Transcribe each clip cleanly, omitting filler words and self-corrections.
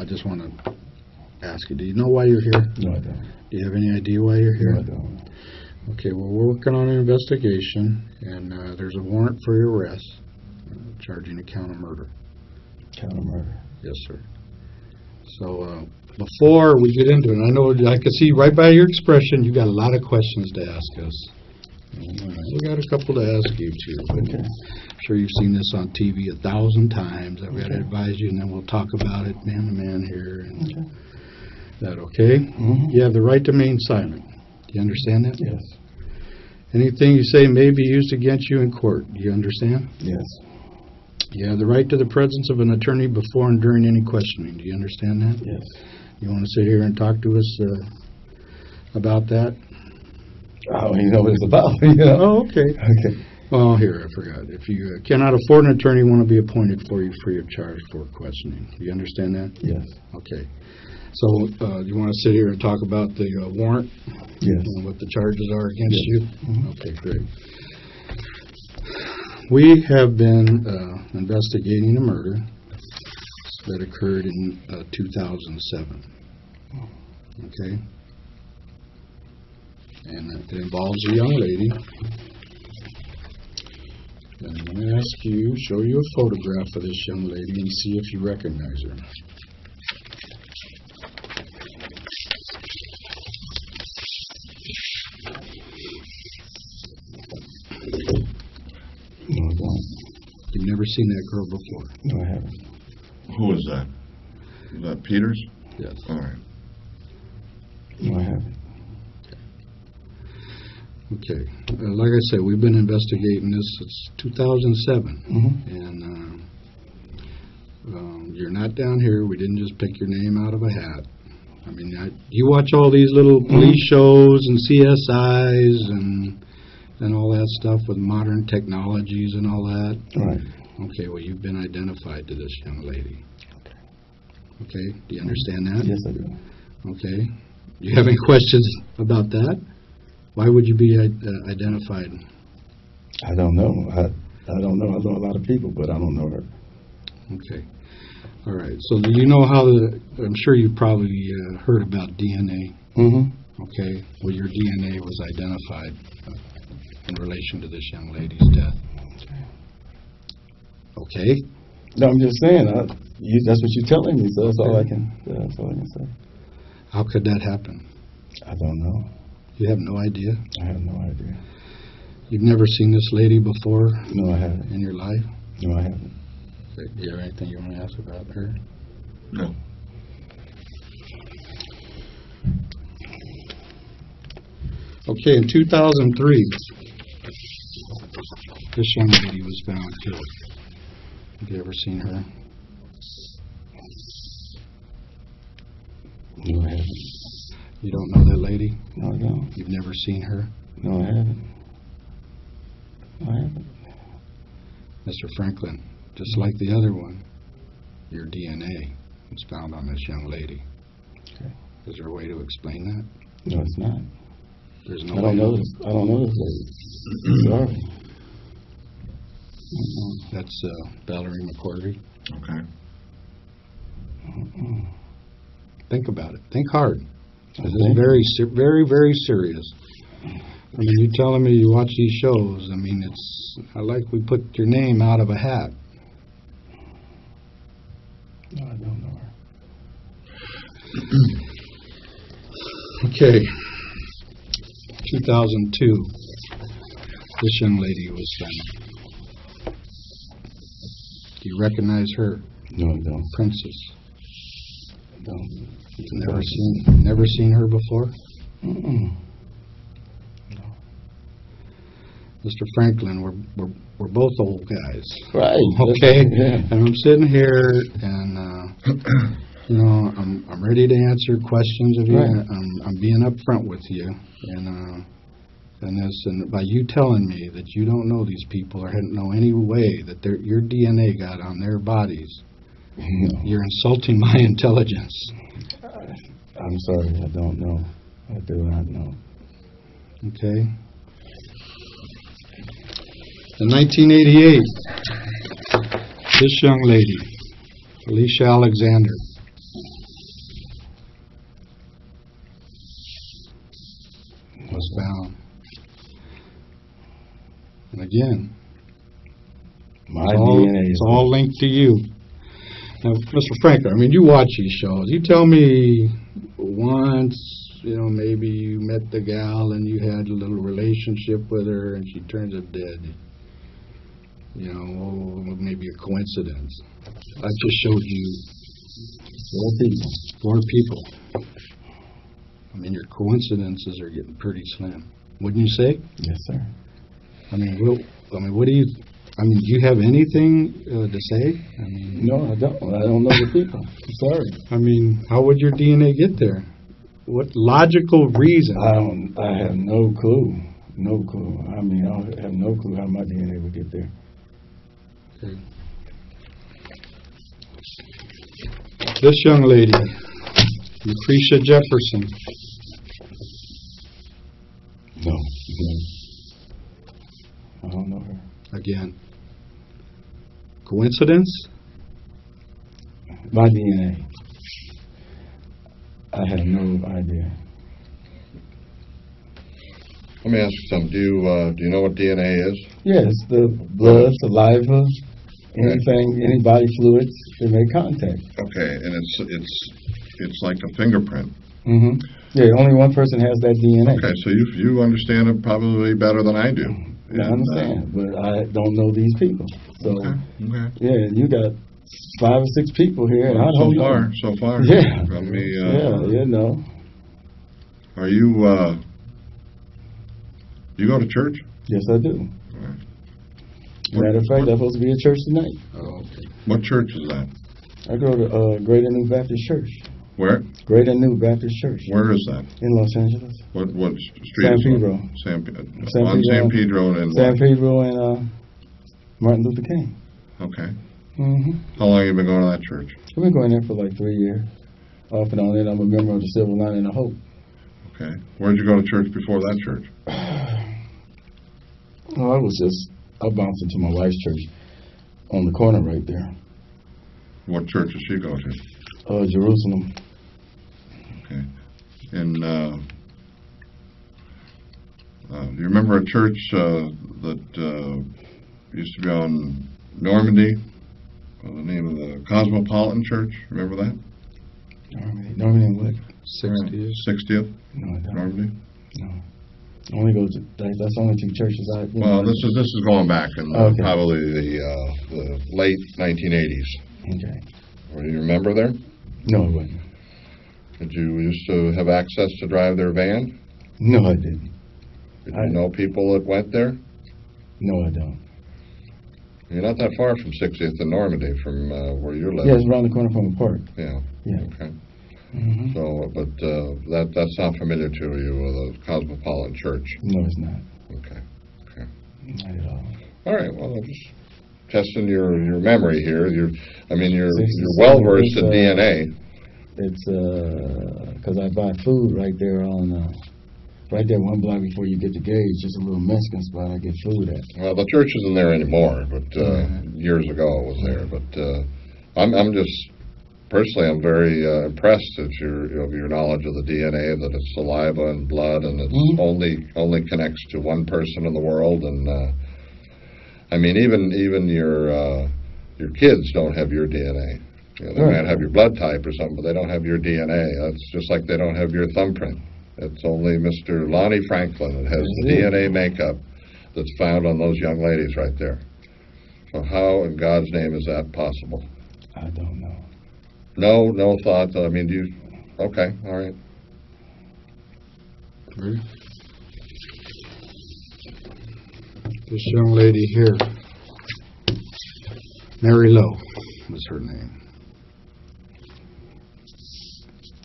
I just want to ask you, do you know why you're here? No, I don't. Do you have any idea why you're here? No, I don't. Okay, well, we're working on an investigation, and there's a warrant for your arrest, charging a count of murder. Count of murder. Yes, sir. So before we get into it, I know I can see right by your expression you got a lot of questions to ask us. We got a couple to ask you too. Okay. I'm sure you've seen this on TV 1,000 times. I've got to advise you, and then we'll talk about it man to man here. And Okay. that okay? Mm-hmm. You have the right to remain silent. Do you understand that? Yes. Anything you say may be used against you in court. Do you understand? Yes. You have the right to the presence of an attorney before and during any questioning. Do you understand that? Yes. You want to sit here and talk to us about that? I don't even know what it's about. You know? Oh, okay. Okay. Well, here, I forgot. If you cannot afford an attorney, want to be appointed for you free of charge for questioning. Do you understand that? Yes. Okay. So you want to sit here and talk about the warrant? Yes. And what the charges are against Yes. you? Mm-hmm. Okay, great. We have been investigating a murder that occurred in 2007. Okay? And it involves a young lady. And I'm going to ask you, show you a photograph of this young lady and see if you recognize her. No, I don't. You've never seen that girl before? No, I haven't. Who is that? Is that Peters? Yes. All right. No, I haven't. Okay. Like I said, we've been investigating this since 2007. Mm-hmm. And you're not down here. We didn't just pick your name out of a hat. I mean, you watch all these little police shows and CSIs and all that stuff with modern technologies and all that. Right. Okay, well, you've been identified to this young lady. Okay, do you understand that? Yes, I do. Okay. Do you have any questions about that? Why would you be identified? I don't know. I don't know. I know a lot of people, but I don't know her. Okay. All right. So do you know how I'm sure you've probably heard about DNA. Mm-hmm. Okay. Well, your DNA was identified in relation to this young lady's death. Okay. No, I'm just saying. That's what you're telling me, so that's all I can. That's all I can say. How could that happen? I don't know. You have no idea? I have no idea. You've never seen this lady before No, I haven't. in your life? No, I haven't. Do you have anything you want to ask about her? No. Okay, in 2003, this young lady was found killed. Have you ever seen her? No, I haven't. You don't know that lady? No, I don't. You've never seen her? No, I haven't. No, I haven't. Mr. Franklin, just like the other one, your DNA was found on this young lady. Okay. Is there a way to explain that? No, it's not. There's no I don't way. know this. I don't know this lady. Sorry. That's Valerie McCorvey. Okay. Think about it. Think hard. This is Okay. very, very serious. I mean, you telling me you watch these shows. I mean, I like we put your name out of a hat. No, I don't know her. Okay. 2002. This young lady was found. Do you recognize her? No, I don't. Princess. I don't. Never seen her before? Mm-mm. Mr. Franklin, we're both old guys. Right. Okay. Yeah. And I'm sitting here, and you know, I'm ready to answer questions of you. Right. I'm being upfront with you, and by you telling me that you don't know these people or don't know any way that your DNA got on their bodies, No. you're insulting my intelligence. I'm sorry. I don't know. I do not know. Okay. In 1988, this young lady, Alicia Alexander, was found. And again, My it's all, DNA it's is all linked to you. Now, Mr. Franklin, I mean, you watch these shows. You tell me once, maybe you met the gal and you had a little relationship with her and she turns up dead. Maybe a coincidence. I just showed you 4 people. I mean, your coincidences are getting pretty slim. Wouldn't you say? Yes, sir. I mean, what do you? I mean, do you have anything to say? I mean, No, I don't. I don't know the people. I'm sorry. I mean, how would your DNA get there? What logical reason? I have no clue. No clue. I mean, I have no clue how my DNA would get there. Okay. This young lady, Lucretia Jefferson. No. I don't know her. Again. Coincidence? My DNA. I have no idea. Let me ask you something. Do you know what DNA is? Yes, the blood, saliva, anything, any body fluids that make contact. Okay, and it's like a fingerprint. Mm-hmm. Yeah, only one person has that DNA. Okay, so you understand it probably better than I do. I understand, but I don't know these people. So, Okay. yeah, you got 5 or 6 people here, and I don't know. So far. Yeah. From me, Yeah. Are you, you go to church? Yes, I do. Right. Matter of fact, I'm supposed to be at church tonight. Oh, okay. What church is that? I go to Greater New Baptist Church. Where? Greater New Baptist Church. Where is that? In Los Angeles. What street San is that? Pedro. San Pedro and San what? Pedro and Martin Luther King. Okay. Mm-hmm. How long have you been going to that church? I've been going there for like 3 years. Off and on it, I'm a member of the Silver Lining of Hope. Okay. Where'd you go to church before that church? Oh, I bounced into my wife's church on the corner right there. What church does she go to? Jerusalem. Okay. And do you remember a church that used to be on Normandy? The name of the Cosmopolitan Church. Remember that? Normandy and what? 60th. 60th? No, I don't. Normandy? No. I only go to, that's only 2 churches I, Well, this is going back in Okay. probably the late 1980s. Okay. Do you remember there? No, I wasn't. Did you used to have access to drive their van? No, I didn't. Did you know people that went there? No, I don't. You're not that far from 60th and Normandy from where you're living. Yeah, it's around the corner from the park. Yeah. Yeah. Okay. Mm-hmm. So, but that's not familiar to you, the Cosmopolitan Church. No, it's not. Okay. Okay. Not at all. All right. Well, I'm just testing your memory here. You're Sixty-seven well versed in is, DNA. It's because I buy food right there on, right there 1 block before you get to Gage. Just a little Mexican spot I get food at. Well, the church isn't there anymore, but years ago it was there. But I'm just personally, I'm very impressed at your knowledge of the DNA, that it's saliva and blood, and it's only connects to one person in the world. And I mean, even your kids don't have your DNA. They might have your blood type or something, but they don't have your DNA. That's just like they don't have your thumbprint. It's only Mr. Lonnie Franklin that has the DNA makeup that's found on those young ladies right there. So how in God's name is that possible? I don't know. No thought. I mean, do you? Okay, all right. Ready? This young lady here, Mary Lowe was her name.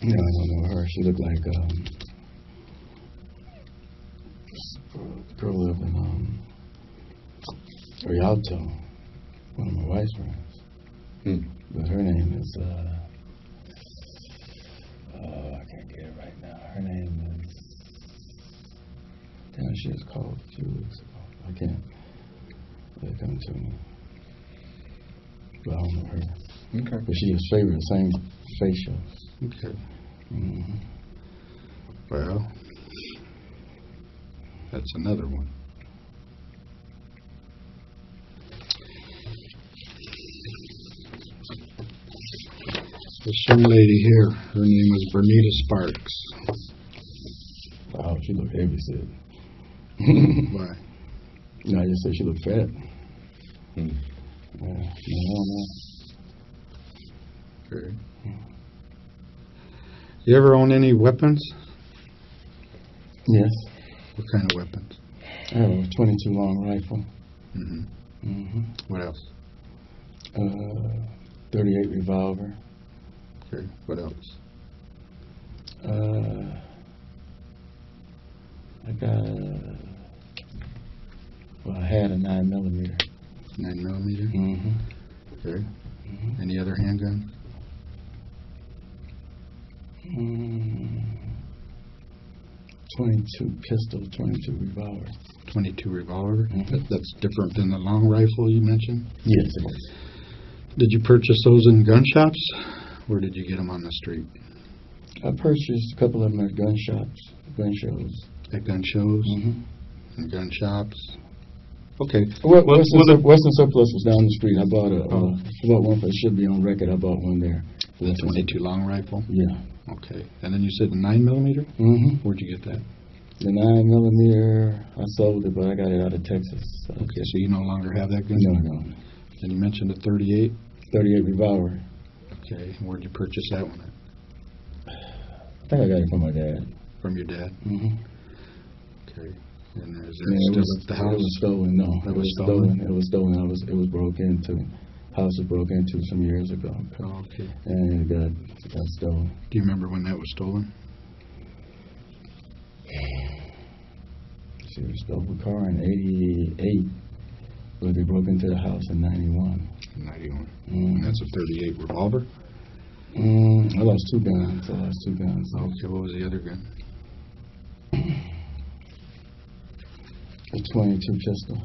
No, I don't know her. She looked like girl lived in Rialto, one of my wife's friends. But her name is I can't get it right now. Her name is, damn, she was called a few weeks ago. I can't. They're coming to me. But I don't know her. Okay. But she was favored the same facials. Okay. Mm-hmm. Well, That's another one. This young lady here, her name is Bernita Sparks. Wow, she looked heavy, Sid. Why? No, I just said she looked fat. Hmm. No. Okay. You ever own any weapons? Yes. What kind of weapons? I have a 22 long rifle. Mm-hmm. What else? 38 revolver. Okay. What else? I had a 9mm. 9mm? Mm-hmm. Okay. Any other handgun? 22 pistol, 22 revolver. 22 revolver? Mhm. That's different than the long rifle you mentioned? Yes, it is. Did you purchase those in gun shops? Or did you get them on the street? I purchased a couple of them at gun shops, gun shows. At gun shows? Mm-hmm. And gun shops? Okay. Western Surplus was down the street. I bought Oh. one. It should be on record. I bought one there. The 22 long rifle? Yeah. Okay. And then you said the 9mm? Mm-hmm. Where'd you get that? The 9mm, I sold it, but I got it out of Texas. So. Okay, so you no longer have that gun? No. And you mentioned a 38? 38 revolver. Okay. Where'd you purchase that one at? I think I got it from my dad. From your dad? Mm-hmm. Okay. And is Yeah, there still at the house? It was stolen. No, It was stolen? It was stolen. It was broke into. House was broke into some years ago. Oh, okay. And it got stolen. Do you remember when that was stolen? She was stole a car in '88, but they broke into the house in '91. 91. Mm. And that's a 38 revolver? I lost two guns. Okay, what was the other gun? A 22 pistol.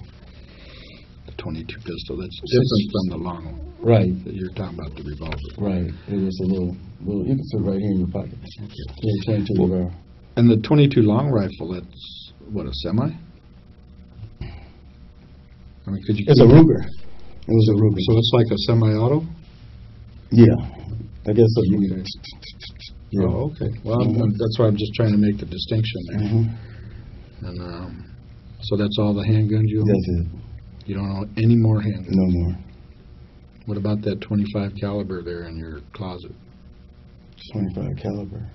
The 22 pistol. That's different from the long one. Right. You're talking about the revolver. Right. It was a little. You can sit right here in your pocket. Yeah, 22 revolver. And the 22 long rifle, that's, what, a semi? I mean, could you... It's a Ruger. It was a Ruger. So it's like a semi-auto? Yeah. I guess so. You Okay. Yeah. Oh, okay. Well, that's why I'm just trying to make the distinction there. Mm-hmm. And so that's all the handguns you own? That's it. You don't own any more handguns? No more. What about that 25 caliber there in your closet? 25 caliber.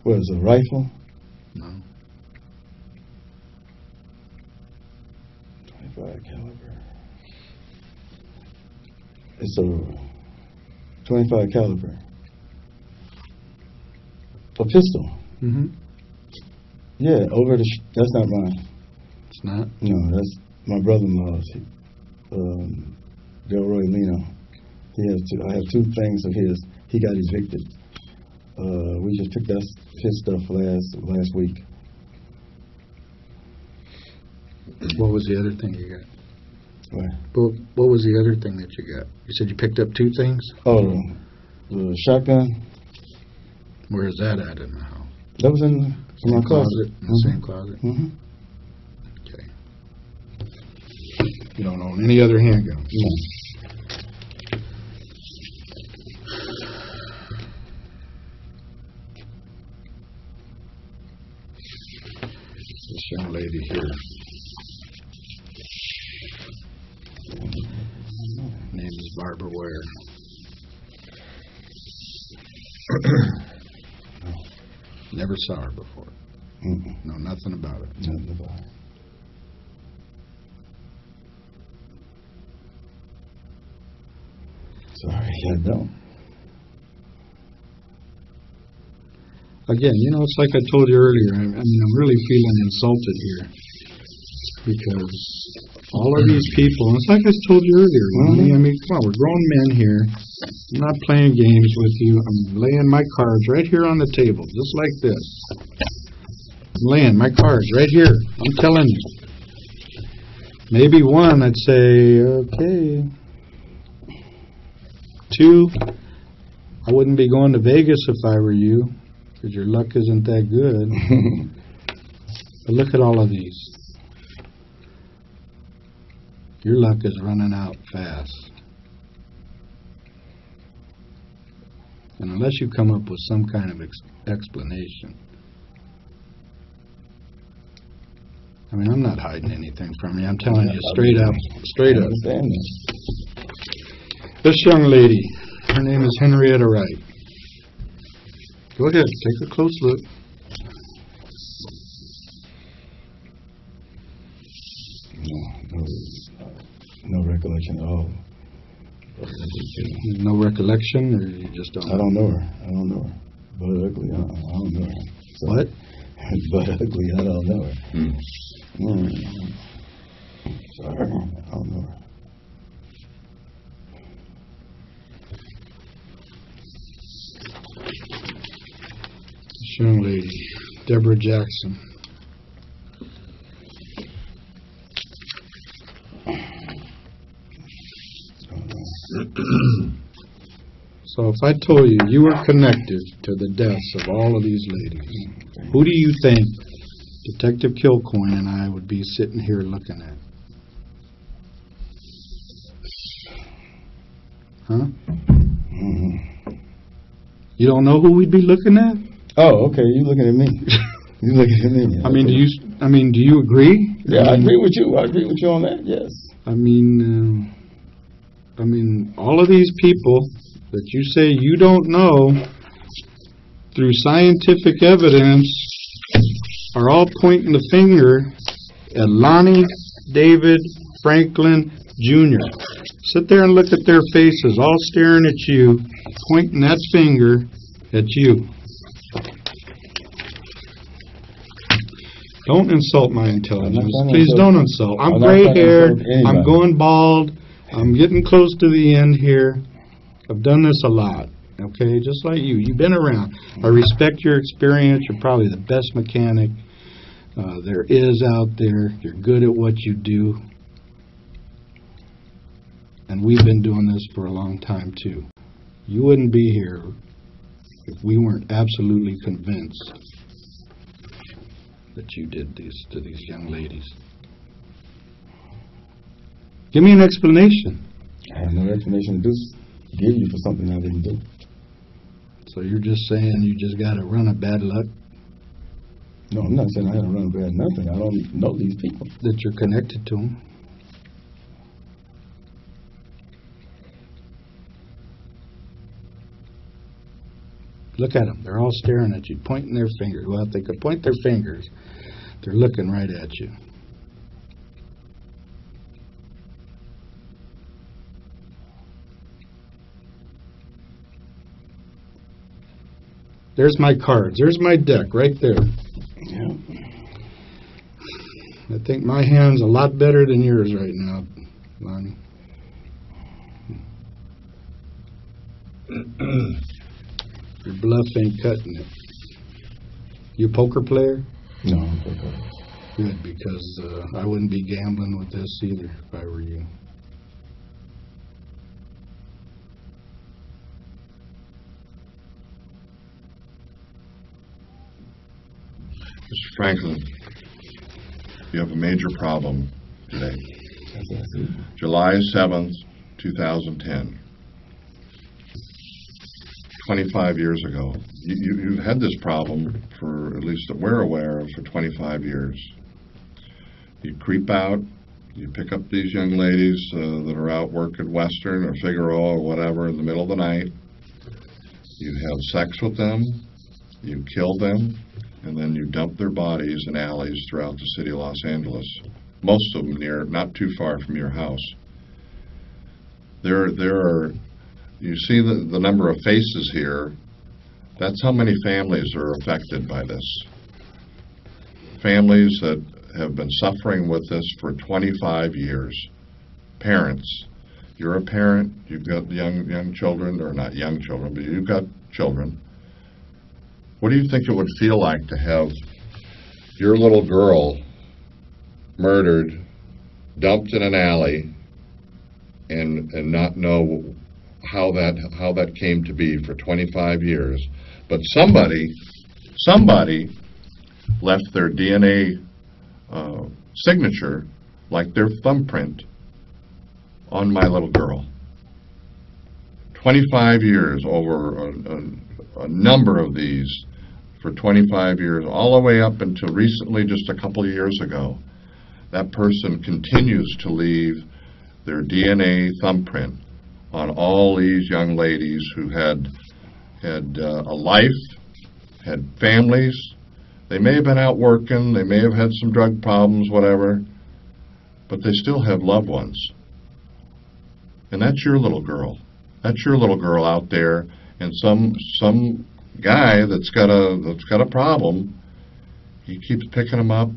What is it, a rifle? No. 25 caliber. It's a 25 caliber. A pistol. Mm-hmm. Yeah, that's not mine. It's not? No, that's my brother-in-law's. Delroy Lino. He has two. I have two things of his. He got evicted. We just picked up his stuff last week. What was the other thing you got? What? What was the other thing that you got? You said you picked up two things? Oh, the shotgun. Where is that at in the house? That was in my closet. In the same closet? Mm-hmm. Okay. You don't own any other handguns? No. This young lady here. Name is Barbara Ware. Never saw her before. Mm-mm. Know nothing about it. Nothing about it. Sorry, I don't. Again, it's like I told you earlier. I mean, I'm really feeling insulted here because all of these people, and it's like I told you earlier, Lonnie, I mean, come on, we're grown men here. I'm not playing games with you. I'm laying my cards right here on the table, just like this. I'm laying my cards right here. I'm telling you. Maybe one, I'd say, okay. Two, I wouldn't be going to Vegas if I were you, because your luck isn't that good. But look at all of these. Your luck is running out fast. And unless you come up with some kind of explanation. I mean, I'm not hiding anything from you. I'm telling you straight up. Straight I up. understand that. This young lady, her name is Henrietta Wright. Go ahead, take a close look. No recollection at all. No recollection, or you just don't? I don't know her. I don't know her. But ugly, I don't know her. So, What? but ugly, I don't know her. Sorry, I don't know her. This young lady, Deborah Jackson. So if I told you you were connected to the deaths of all of these ladies, who do you think Detective Kilcoyne and I would be sitting here looking at? Huh? You don't know who we'd be looking at? Oh, okay. You looking at me? You looking at me? I mean, okay. do you agree? Yeah, I agree with you. I agree with you on that. Yes. I mean, all of these people that you say you don't know, through scientific evidence, are all pointing the finger at Lonnie David Franklin Jr. Sit there and look at their faces, all staring at you, pointing that finger at you. Don't insult my intelligence. Please don't insult. I'm gray-haired. I'm going bald. I'm getting close to the end here. I've done this a lot, okay? Just like you. You've been around. I respect your experience. You're probably the best mechanic there is out there. You're good at what you do. And we've been doing this for a long time, too. You wouldn't be here if we weren't absolutely convinced that you did this to these young ladies. Give me an explanation. I have no explanation to give you for something I didn't do. So you're just saying you just got a run of bad luck? No, I'm not saying I had a run of bad nothing. I don't know these people. That you're connected to them? Look at them. They're all staring at you, pointing their fingers. Well, if they could point their fingers, they're looking right at you. There's my cards. There's my deck right there. Yeah. I think my hand's a lot better than yours right now, Lonnie. Your bluff ain't cutting it. You a poker player? No, I'm poker. Good, because I wouldn't be gambling with this either if I were you. Mr. Franklin, you have a major problem today. July 7th, 2010. 25 years ago. You've had this problem for, at least that we're aware of, for 25 years. You creep out, you pick up these young ladies that are out working Western or Figaro or whatever in the middle of the night. You have sex with them, you kill them, and then you dump their bodies in alleys throughout the city of Los Angeles. Most of them not too far from your house. There are, you see the number of faces here. That's how many families are affected by this. Families that have been suffering with this for 25 years. Parents. You're a parent, you've got young children, or not young children, but you've got children. What do you think it would feel like to have your little girl murdered, dumped in an alley, and not know how that came to be for 25 years? But somebody left their DNA signature like their thumbprint on my little girl. 25 years, over a number of these for 25 years, all the way up until recently, just a couple of years ago. That person continues to leave their DNA thumbprint on all these young ladies who had a life, had families. They may have been out working, they may have had some drug problems, whatever, but they still have loved ones. And that's your little girl. That's your little girl out there, and some guy that's got a problem, he keeps picking them up,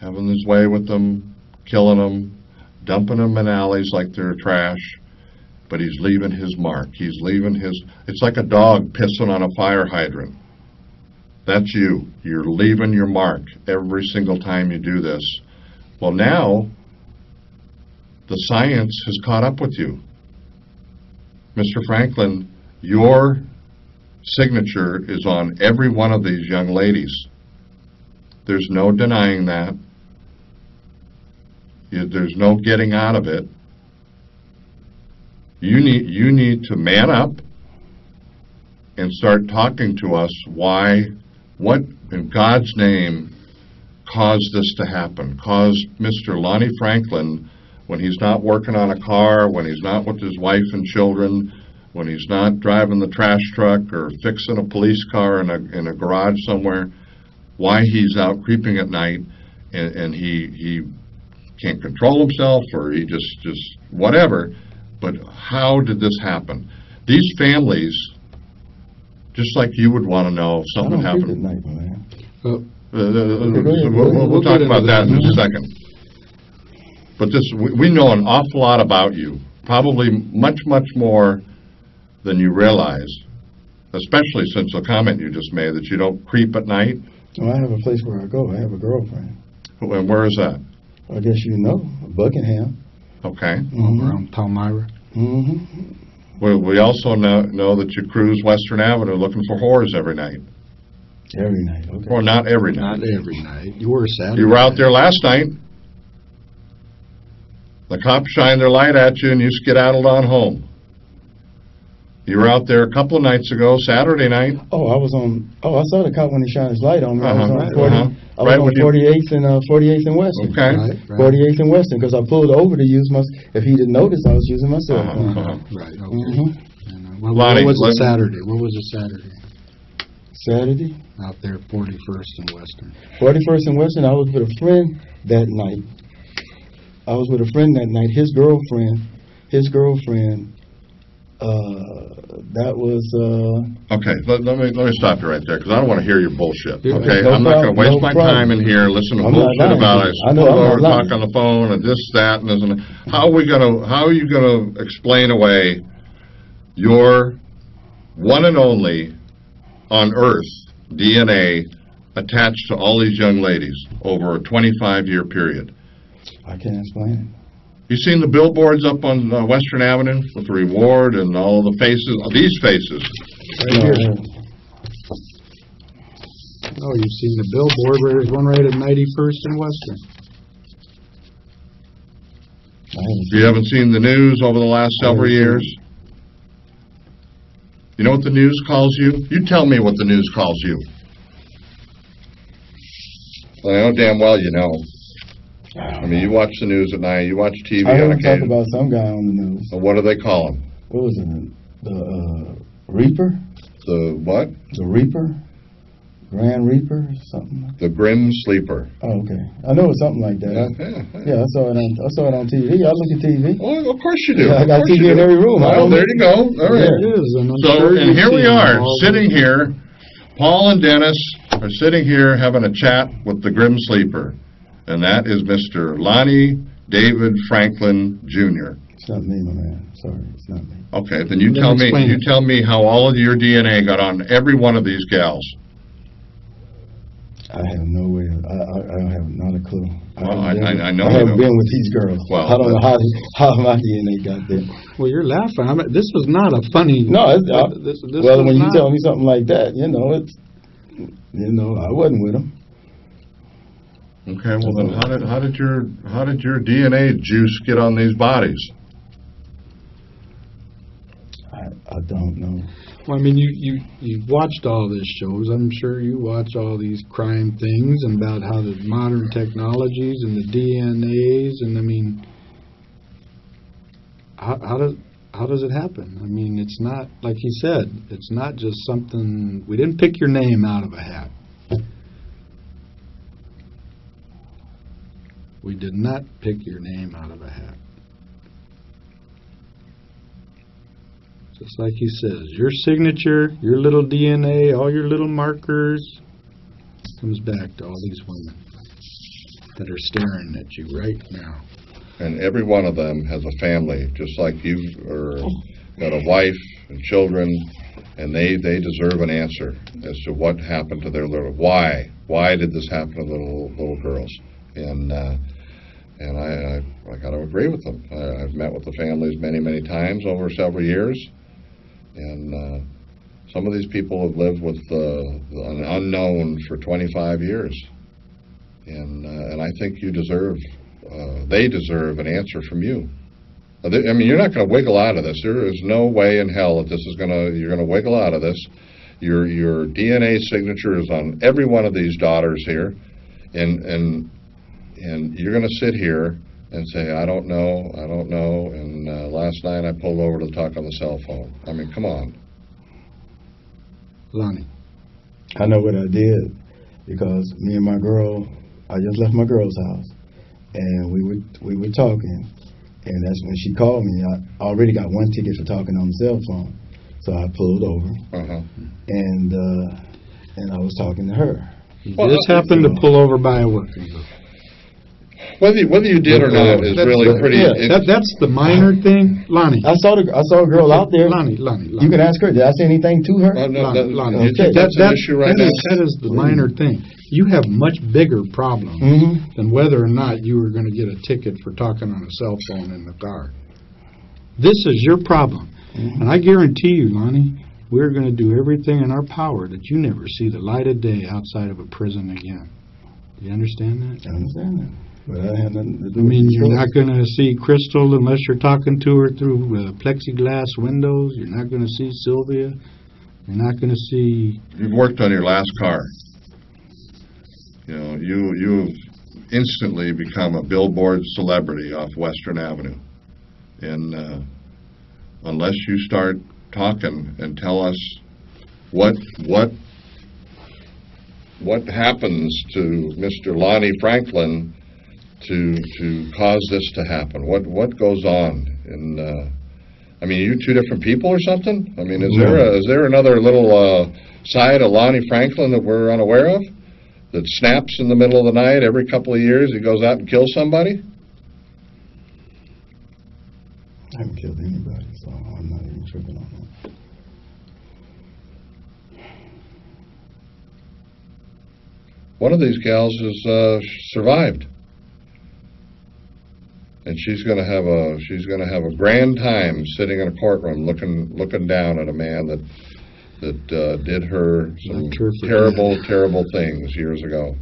having his way with them, killing them, dumping them in alleys like they're trash, but he's leaving his mark. He's leaving his, it's like a dog pissing on a fire hydrant. That's you. You're leaving your mark every single time you do this. Well, now, the science has caught up with you. Mr. Franklin, your signature is on every one of these young ladies. There's no denying that. There's no getting out of it. You need to man up and start talking to us why, what in God's name caused this to happen, caused Mr. Lonnie Franklin, when he's not working on a car, when he's not with his wife and children, when he's not driving the trash truck or fixing a police car in a garage somewhere, why he's out creeping at night and he can't control himself, or he just whatever. But how did this happen? These families, just like you would want to know if something happened. At night, man. We'll talk about that in a second. But this, we know an awful lot about you, probably much more than you realize, especially since the comment you just made that you don't creep at night. Well, I have a place where I go. I have a girlfriend. And where is that? I guess you know, Buckingham. Okay. Over on Palmyra. We also know that you cruise Western Avenue looking for whores every night. Every night, okay. Or not every night. Not every night. You were Saturday. You were out there last night. The cops shine their light at you and you skedaddled on home. You were out there a couple of nights ago, Saturday night. I saw the cop when he shined his light on me. I was on 48th and Western. Okay. Right. 48th and Western, because I pulled over to use my, if he didn't notice, I was using my cell phone. Right, okay. Well, Lonnie, what was it Saturday? What was it Saturday? Saturday? Out there, 41st and Western. 41st and Western, I was with a friend that night. His girlfriend, that was... Okay, let me stop you right there, because I don't want to hear your bullshit, okay? No I'm not going to waste my time in here listening to bullshit about it. I talk on the phone and this, that, and this, and that. How are you going to explain away your one and only on Earth DNA attached to all these young ladies over a 25-year period? I can't explain it. You seen the billboards up on Western Avenue with the reward and all the faces, these faces? Right here. Oh, you've seen the billboard where there's one right at 91st and Western. You haven't seen the news over the last several years? You know what the news calls you? You tell me what the news calls you. Well, I know damn well you know. I mean, you watch the news at night, you watch TV on occasion. I heard talk about some guy on the news. What do they call him? What was it? The Reaper? The what? The Reaper? Grand Reaper? Something. The Grim Sleeper. Oh, okay. I know it's something like that. Yeah, I saw it on TV. I look at TV. Well, of course you do. Yeah, I got TV in every room. Well, there you go. All right. There it is. And here we are, sitting here. Paul and Dennis are sitting here having a chat with the Grim Sleeper. And that is Mr. Lonnie David Franklin, Jr. It's not me, my man. Sorry, it's not me. Okay, then you tell me how all of your DNA got on every one of these gals. I have no way. I have not a clue. Well, I know I haven't been with these girls. Well, I don't know how my DNA got there. Well, you're laughing. I mean, this was not a funny. No, this well, when you tell me something like that, I wasn't with them. Okay, well then, how did your DNA juice get on these bodies? I don't know. Well, I mean, you've watched all these shows. I'm sure you watch all these crime things and about how the modern technologies and the DNAs, and I mean, how does it happen? I mean, it's not, like he said, it's not just something, we didn't pick your name out of a hat. We did not pick your name out of a hat. Just like he says, your signature, your little DNA, all your little markers, comes back to all these women that are staring at you right now. And every one of them has a family, just like you got a wife and children, and they deserve an answer as to what happened to their little, why did this happen to little girls? And I got to agree with them. I've met with the families many times over several years, and some of these people have lived with an unknown for 25 years, and I think you deserve. They deserve an answer from you. I mean, you're not going to wiggle out of this. There is no way in hell that this is you're going to wiggle out of this. Your DNA signature is on every one of these daughters here, and you're going to sit here and say, I don't know, and last night I pulled over to talk on the cell phone. I mean, come on. Lonnie. I know what I did, because me and my girl, I just left my girl's house, and we were talking, and that's when she called me. I already got one ticket for talking on the cell phone, so I pulled over, and I was talking to her. You just happened to pull over by a working group. Whether you did or not is really pretty. Yeah, that's the minor thing, Lonnie. I saw a girl out there. Lonnie. You can ask her. Did I say anything to her? Lonnie. Okay. That's an issue right now. That is the minor thing. You have much bigger problems than whether or not you were going to get a ticket for talking on a cell phone in the car. This is your problem, and I guarantee you, Lonnie, we're going to do everything in our power that you never see the light of day outside of a prison again. Do you understand that? I understand that. But I have nothing to do I mean, with you're not going to see Crystal unless you're talking to her through plexiglass windows. You're not going to see Sylvia. You're not going to see... You've worked on your last car. You know, you've instantly become a billboard celebrity off Western Avenue. And unless you start talking and tell us what happens to Mr. Lonnie Franklin to cause this to happen, what goes on? And I mean, are you two different people or something? I mean, is there another little side of Lonnie Franklin that we're unaware of, that snaps in the middle of the night every couple of years? He goes out and kills somebody? I haven't killed anybody, so I'm not even tripping on that. One of these gals has survived, and she's going to have a grand time sitting in a courtroom looking down at a man that did her some terrible things years ago.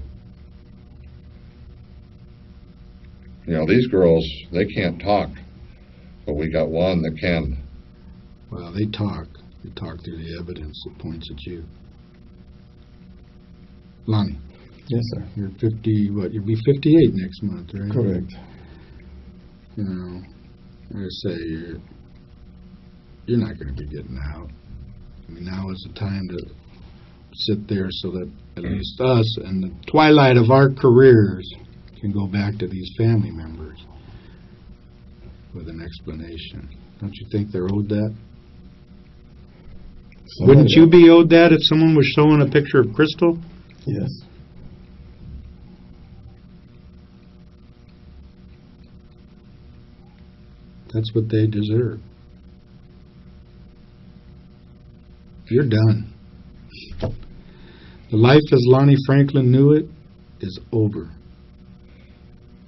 You know, these girls, they can't talk, but we got one that can. Well, they talk. They talk through the evidence that points at you. Lonnie. Yes, sir. You're 50, you'll be 58 next month, right? Correct. You know, like I say, you're not going to be getting out. I mean, now is the time to sit there so that at least us, in the twilight of our careers, can go back to these family members with an explanation. Don't you think they're owed that? Wouldn't you be owed that if someone was showing a picture of Crystal? Yes. That's what they deserve. You're done. The life as Lonnie Franklin knew it is over.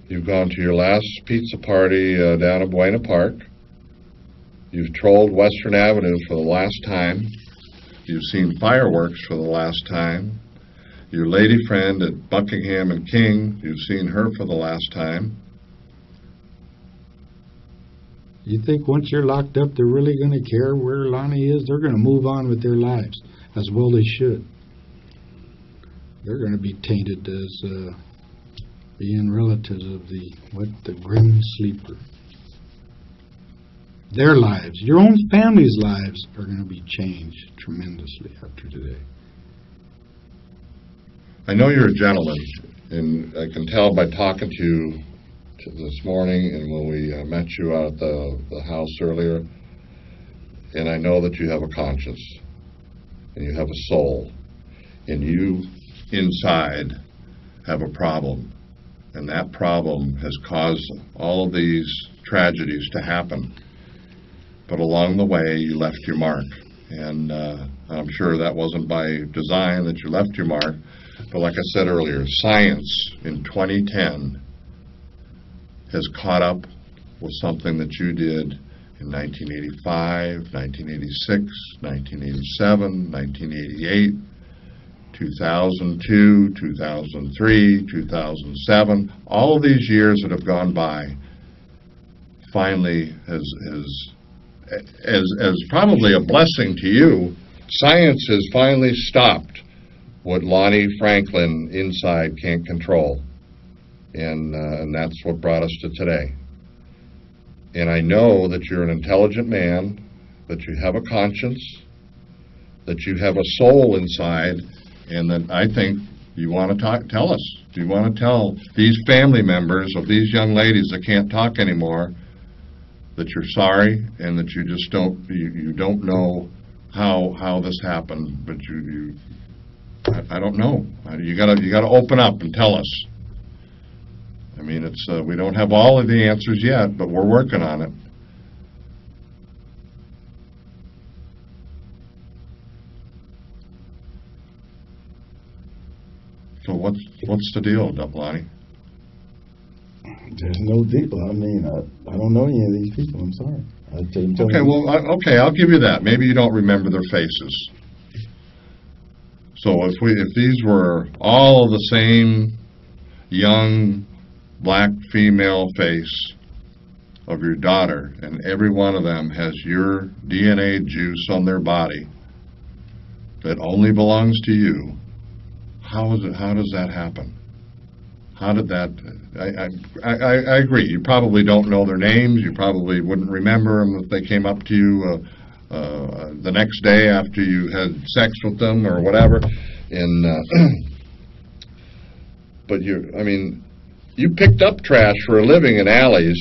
You've gone to your last pizza party down at Buena Park. You've trolled Western Avenue for the last time. You've seen fireworks for the last time. your lady friend at Buckingham and King, you've seen her for the last time. You think once you're locked up, they're really going to care where Lonnie is? They're going to move on with their lives, as well they should. They're going to be tainted as being relatives of the grim sleeper. Their lives, your own family's lives, are going to be changed tremendously after today. I know you're a gentleman, and I can tell by talking to you this morning and when we met you out at the house earlier, and I know that you have a conscience, and you have a soul, and you, inside, have a problem, and that problem has caused all of these tragedies to happen. But along the way, you left your mark, and I'm sure that wasn't by design that you left your mark. But like I said earlier, science in 2010 has caught up with something that you did in 1985, 1986, 1987, 1988, 2002, 2003, 2007. All of these years that have gone by finally as probably a blessing to you, science has finally stopped what Lonnie Franklin inside can't control. And that's what brought us to today. And I know that you're an intelligent man, that you have a conscience, that you have a soul inside, and that I think you want to tell us. You want to tell these family members of these young ladies that can't talk anymore that you're sorry and that you just you don't know how this happened, but I don't know. You gotta open up and tell us. I mean, it's we don't have all of the answers yet, but we're working on it. So what's the deal, Lonnie? There's no deal. I mean, I don't know any of these people. I'm sorry. Okay, well, okay, I'll give you that. Maybe you don't remember their faces. So if these were all the same young black female face of your daughter, and every one of them has your DNA juice on their body that only belongs to you, how does that happen? How did that? I agree. You probably don't know their names. You probably wouldn't remember them if they came up to you the next day after you had sex with them or whatever. And but you picked up trash for a living in alleys.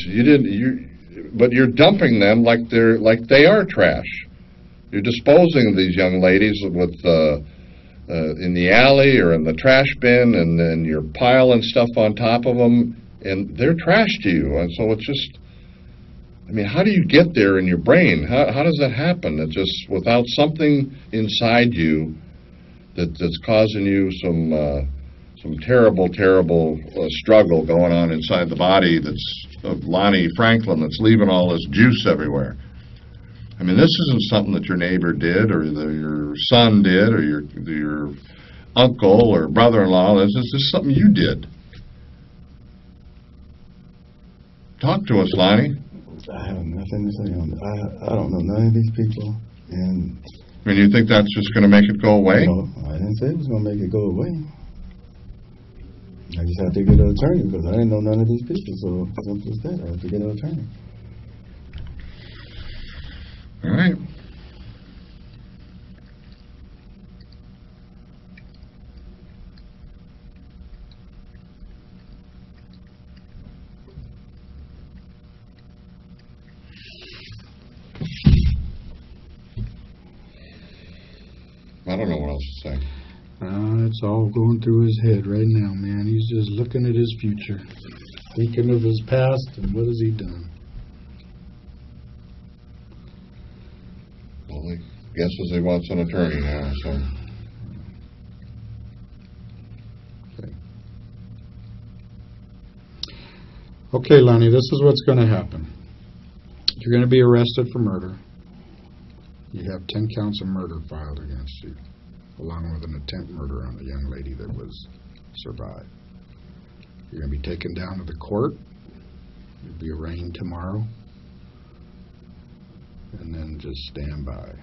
But you're dumping them like they are trash. You're disposing of these young ladies with in the alley or in the trash bin, and then you're piling stuff on top of them, and they're trash to you. And so it's just, I mean, how do you get there in your brain? How does that happen? It's just without something inside you that's causing you some terrible struggle going on inside the body that's of Lonnie Franklin that's leaving all this juice everywhere. I mean, this isn't something that your neighbor did, or your son did, or your uncle or brother-in-law. This is just something you did. Talk to us, Lonnie. I have nothing to say on that. I don't know none of these people, and. I mean, you think that's just going to make it go away? No, I didn't say it was going to make it go away. I just have to get an attorney because I didn't know none of these people. So simple as that. I have to get an attorney. All right. I don't know what else to say. It's all going through his head right now, man. He's just looking at his future, thinking of his past and what has he done. Well, he guesses he wants an attorney now, so. Okay, Lonnie, this is what's going to happen. You're going to be arrested for murder. You have 10 counts of murder filed against you. along with an attempt murder on a young lady that was survived. You're going to be taken down to the court. You'll be arraigned tomorrow. And then just stand by.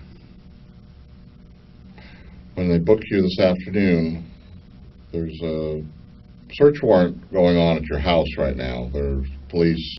When they booked you this afternoon, there's a search warrant going on at your house right now. There's police